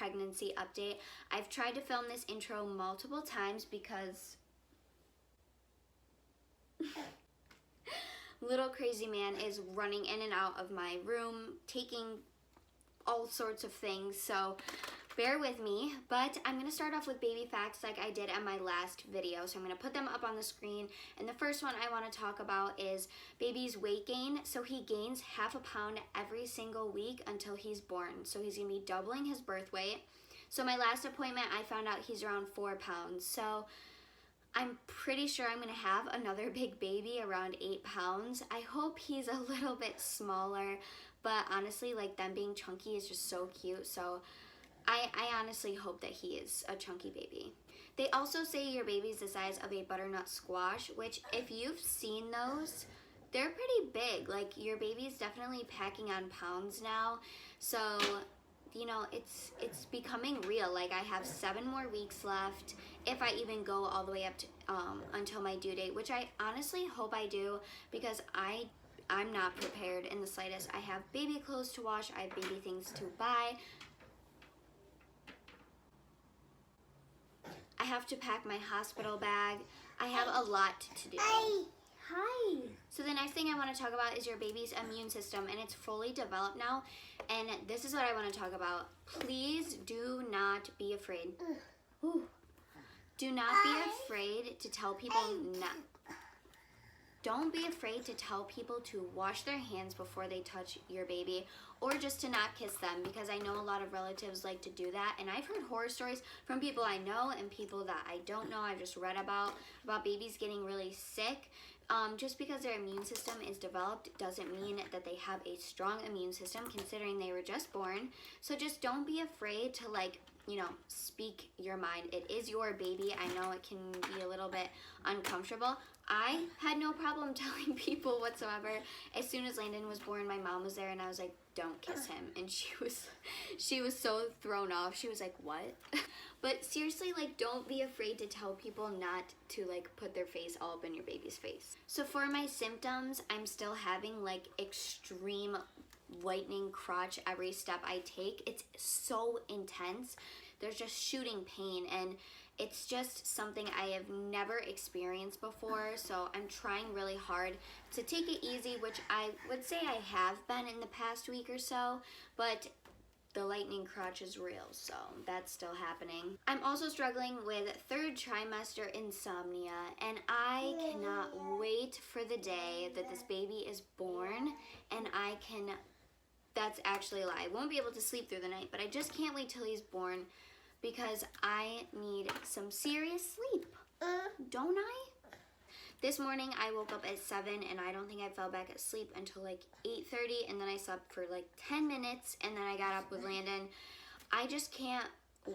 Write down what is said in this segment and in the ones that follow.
pregnancy update. I've tried to film this intro multiple times because little crazy man is running in and out of my room, taking all sorts of things, so bear with me. But I'm going to start off with baby facts like I did in my last video. So I'm going to put them up on the screen. And the first one I want to talk about is baby's weight gain. So he gains ½ pound every single week until he's born. So he's going to be doubling his birth weight. So my last appointment, I found out he's around 4 pounds. So I'm pretty sure I'm going to have another big baby around 8 pounds. I hope he's a little bit smaller, but honestly, like, them being chunky is just so cute. So I honestly hope that he is a chunky baby. They also say your baby's the size of a butternut squash, which if you've seen those, they're pretty big. Like, your baby's definitely packing on pounds now. So, you know, it's becoming real. Like, I have 7 more weeks left, if I even go all the way up to until my due date, which I honestly hope I do, because I'm not prepared in the slightest. I have baby clothes to wash, I have baby things to buy. I have to pack my hospital bag. I have a lot to do. Hi. So the next thing I want to talk about is your baby's immune system, and it's fully developed now. And this is what I want to talk about. Please do not be afraid. Ooh. Do not be afraid to tell people Don't be afraid to tell people to wash their hands before they touch your baby, or just to not kiss them, because I know a lot of relatives like to do that. And I've heard horror stories from people I know and people that I don't know. I've just read about babies getting really sick. Just because their immune system is developed doesn't mean that they have a strong immune system, considering they were just born. So just don't be afraid to, like, you know, speak your mind. It is your baby. I know it can be a little bit uncomfortable. I had no problem telling people whatsoever. As soon as Landon was born, my mom was there and I was like, don't kiss him. And she was so thrown off. She was like, what? But seriously, like, don't be afraid to tell people not to, like, put their face all up in your baby's face. So for my symptoms, I'm still having, like, extreme lightning crotch every step I take. It's so intense. There's just shooting pain, and it's just something I have never experienced before. So I'm trying really hard to take it easy, which I would say I have been in the past week or so, but the lightning crotch is real, so that's still happening. I'm also struggling with 3rd trimester insomnia, and I cannot wait for the day that this baby is born and that's actually a lie. I won't be able to sleep through the night, but I just can't wait till he's born because I need some serious sleep. Don't I? This morning I woke up at 7 and I don't think I fell back asleep until like 8:30, and then I slept for like 10 minutes and then I got up with Landon. I just can't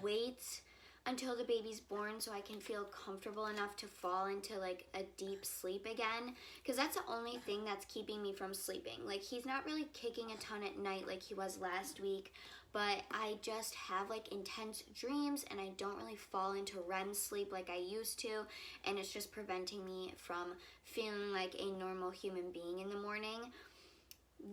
wait until the baby's born so I can feel comfortable enough to fall into like a deep sleep again, because that's the only thing that's keeping me from sleeping. Like, he's not really kicking a ton at night like he was last week, but I just have like intense dreams and I don't really fall into REM sleep like I used to, and it's just preventing me from feeling like a normal human being in the morning,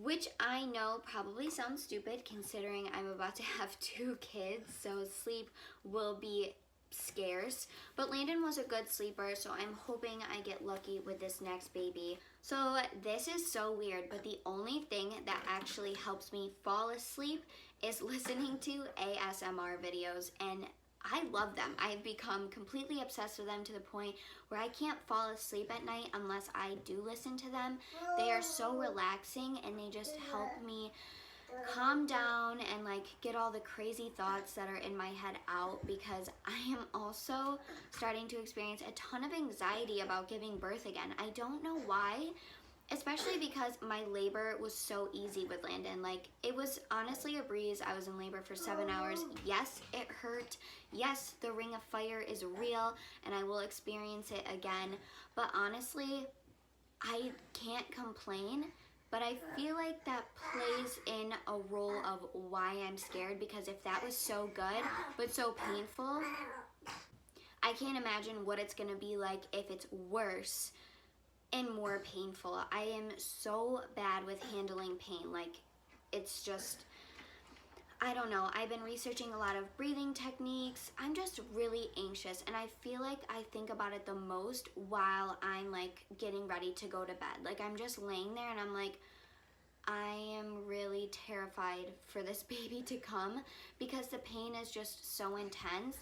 which I know probably sounds stupid considering I'm about to have 2 kids, so sleep will be scarce. But Landon was a good sleeper, so I'm hoping I get lucky with this next baby. So this is so weird, but the only thing that actually helps me fall asleep is listening to ASMR videos, and I love them. I've become completely obsessed with them to the point where I can't fall asleep at night unless I do listen to them. They are so relaxing and they just help me calm down and like get all the crazy thoughts that are in my head out, because I am also starting to experience a ton of anxiety about giving birth again. I don't know why. Especially because my labor was so easy with Landon. Like, it was honestly a breeze. I was in labor for 7 hours. Yes, it hurt. Yes, the ring of fire is real and I will experience it again. But honestly, I can't complain. But I feel like that plays in a role of why I'm scared, because if that was so good but so painful, I can't imagine what it's gonna be like if it's worse and more painful. I am so bad with handling pain. Like, it's just, I don't know, I've been researching a lot of breathing techniques. I'm just really anxious, and I feel like I think about it the most while I'm like getting ready to go to bed. Like I'm just laying there and I'm like, I am really terrified for this baby to come because the pain is just so intense.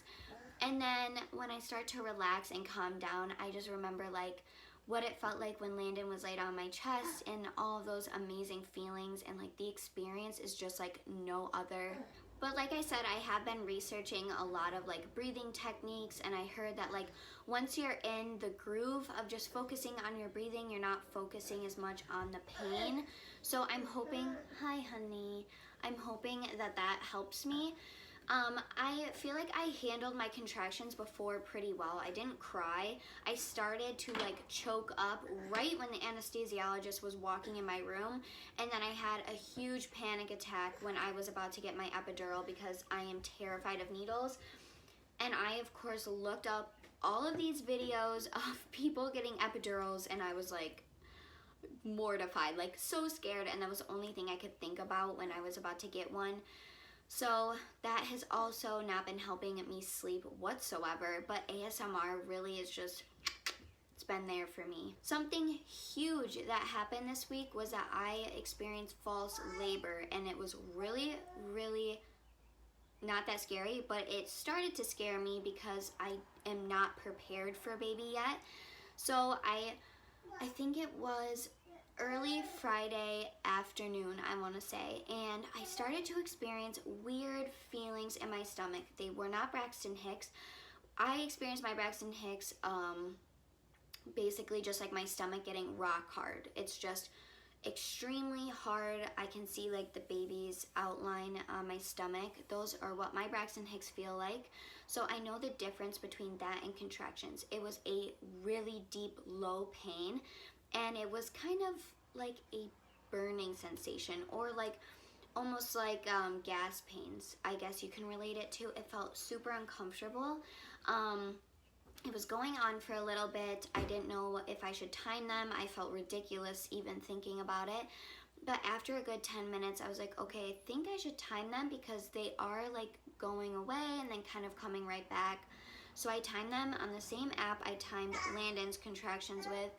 And then when I start to relax and calm down, I just remember like what it felt like when Landon was laid on my chest and all of those amazing feelings, and like the experience is just like no other. But like I said, I have been researching a lot of like breathing techniques, and I heard that like once you're in the groove of just focusing on your breathing, you're not focusing as much on the pain. So I'm hoping, hi honey, I'm hoping that that helps me. I feel like I handled my contractions before pretty well. I didn't cry. I started to like choke up right when the anesthesiologist was walking in my room, and then I had a huge panic attack when I was about to get my epidural because I am terrified of needles. And I of course looked up all of these videos of people getting epidurals, and I was like mortified, like so scared, and that was the only thing I could think about when I was about to get one. So that has also not been helping me sleep whatsoever, but ASMR really is just, it's been there for me. Something huge that happened this week was that I experienced false labor, and it was really, really not that scary, but it started to scare me because I am not prepared for a baby yet. So I think it was early Friday afternoon, I want to say, and I started to experience weird feelings in my stomach. They were not Braxton Hicks. I experienced my Braxton Hicks basically just like my stomach getting rock hard. It's just extremely hard. I can see like the baby's outline on my stomach. Those are what my Braxton Hicks feel like. So I know the difference between that and contractions. It was a really deep, low pain, and it was kind of like a burning sensation, or like almost like gas pains, I guess you can relate it to. It felt super uncomfortable. It was going on for a little bit. I didn't know if I should time them. I felt ridiculous even thinking about it. But after a good 10 minutes, I was like, okay, I think I should time them because they are like going away and then kind of coming right back. So I timed them on the same app I timed Landon's contractions with.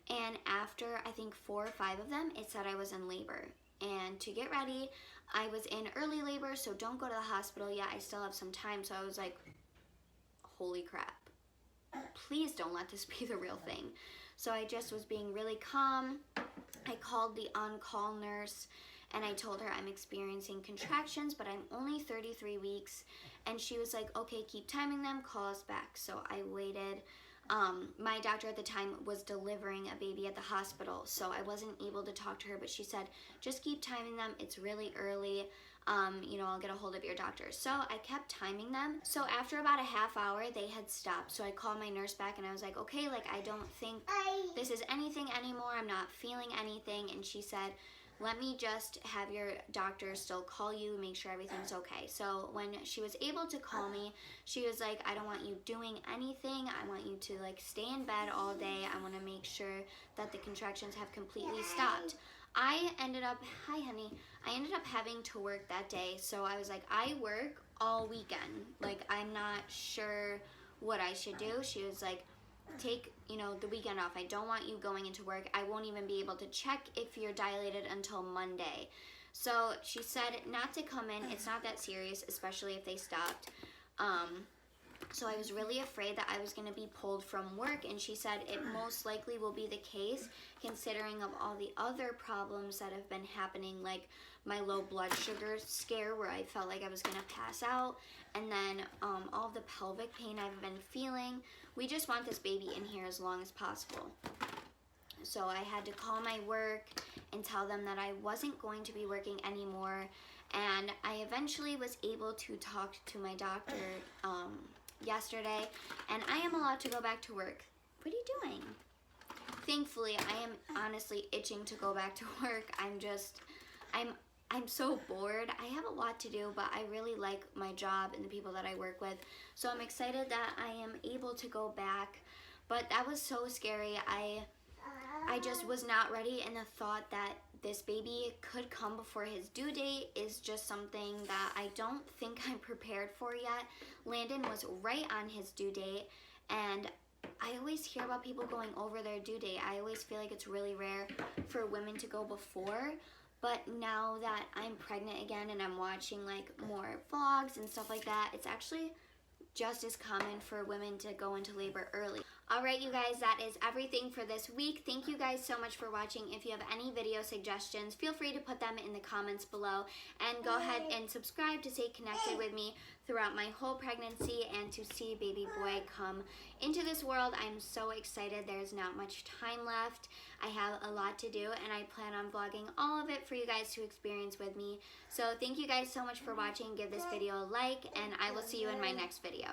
And after I think 4 or 5 of them, it said I was in labor. And to get ready, I was in early labor, so don't go to the hospital yet. I still have some time. So I was like, holy crap. Please don't let this be the real thing. So I just was being really calm. I called the on-call nurse and I told her I'm experiencing contractions, but I'm only 33 weeks. And she was like, okay, keep timing them, call us back. So I waited. My doctor at the time was delivering a baby at the hospital, so I wasn't able to talk to her, but she said, just keep timing them. It's really early. I'll get a hold of your doctor. So I kept timing them. So after about a half hour, they had stopped. So I called my nurse back and I was like, okay, like I don't think this is anything anymore. I'm not feeling anything. And she said, let me just have your doctor still call you, make sure everything's okay. So when she was able to call me, she was like, I don't want you doing anything. I want you to like stay in bed all day. I want to make sure that the contractions have completely stopped. I ended up having to work that day. So I was like, I work all weekend. Like, I'm not sure what I should do. She was like, take, the weekend off. I don't want you going into work. I won't even be able to check if you're dilated until Monday. So she said not to come in. It's not that serious, especially if they stopped. So I was really afraid that I was going to be pulled from work, and she said it most likely will be the case considering of all the other problems that have been happening, like my low blood sugar scare where I felt like I was going to pass out, and then all the pelvic pain I've been feeling. We just want this baby in here as long as possible. So I had to call my work and tell them that I wasn't going to be working anymore, and I eventually was able to talk to my doctor yesterday, and I am allowed to go back to work. What are you doing? Thankfully, I am honestly itching to go back to work. I'm so bored. I have a lot to do, but I really like my job and the people that I work with. So I'm excited that I am able to go back, but that was so scary. I just was not ready, and the thought that this baby could come before his due date is just something that I don't think I'm prepared for yet. Landon was right on his due date, and I always hear about people going over their due date. I always feel like it's really rare for women to go before, but now that I'm pregnant again and I'm watching like more vlogs and stuff like that, it's actually just as common for women to go into labor early. Alright you guys, that is everything for this week. Thank you guys so much for watching. If you have any video suggestions, feel free to put them in the comments below, and go ahead and subscribe to stay connected with me throughout my whole pregnancy and to see baby boy come into this world. I'm so excited. There's not much time left. I have a lot to do, and I plan on vlogging all of it for you guys to experience with me. So thank you guys so much for watching. Give this video a like, and I will see you in my next video.